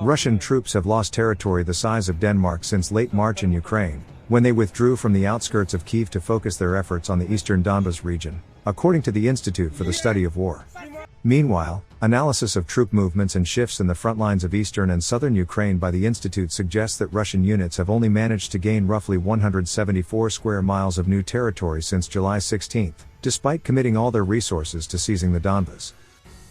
Russian troops have lost territory the size of Denmark since late March in Ukraine, when they withdrew from the outskirts of Kyiv to focus their efforts on the eastern Donbas region, according to the Institute for the Study of War. Meanwhile, analysis of troop movements and shifts in the front lines of eastern and southern Ukraine by the Institute suggests that Russian units have only managed to gain roughly 174 square miles of new territory since July 16, despite committing all their resources to seizing the Donbas.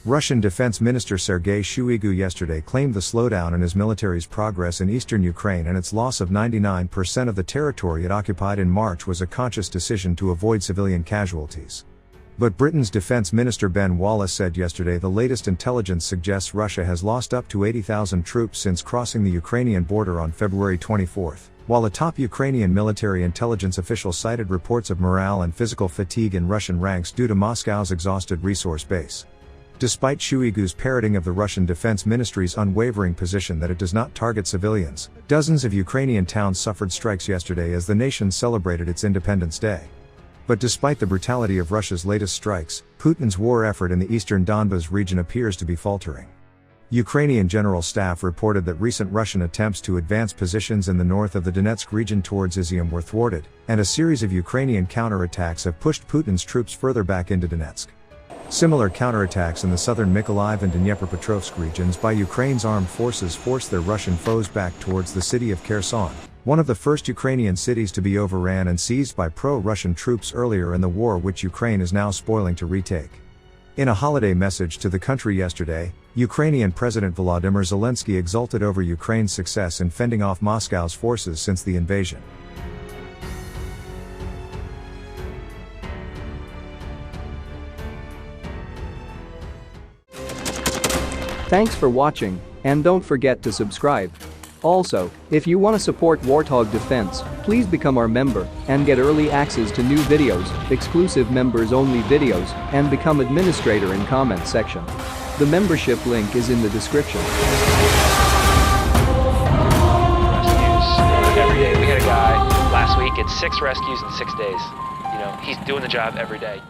Russian Defense Minister Sergei Shoigu yesterday claimed the slowdown in his military's progress in eastern Ukraine and its loss of 99% of the territory it occupied in March was a conscious decision to avoid civilian casualties. But Britain's Defense Minister Ben Wallace said yesterday the latest intelligence suggests Russia has lost up to 80,000 troops since crossing the Ukrainian border on February 24, while a top Ukrainian military intelligence official cited reports of morale and physical fatigue in Russian ranks due to Moscow's exhausted resource base. Despite Shoigu's parroting of the Russian Defense Ministry's unwavering position that it does not target civilians, dozens of Ukrainian towns suffered strikes yesterday as the nation celebrated its Independence Day. But despite the brutality of Russia's latest strikes, Putin's war effort in the eastern Donbas region appears to be faltering. Ukrainian General Staff reported that recent Russian attempts to advance positions in the north of the Donetsk region towards Izium were thwarted, and a series of Ukrainian counterattacks have pushed Putin's troops further back into Donetsk. Similar counterattacks in the southern Mykolaiv and Dnipropetrovsk regions by Ukraine's armed forces forced their Russian foes back towards the city of Kherson, one of the first Ukrainian cities to be overran and seized by pro-Russian troops earlier in the war, which Ukraine is now spoiling to retake. In a holiday message to the country yesterday, Ukrainian President Volodymyr Zelensky exulted over Ukraine's success in fending off Moscow's forces since the invasion. Thanks for watching, and don't forget to subscribe. Also, if you want to support Warthog Defense, please become our member and get early access to new videos, exclusive members-only videos, and become administrator in comment section. The membership link is in the description. Rescues every day. We had a guy last week, it's 6 rescues in 6 days. He's doing the job every day.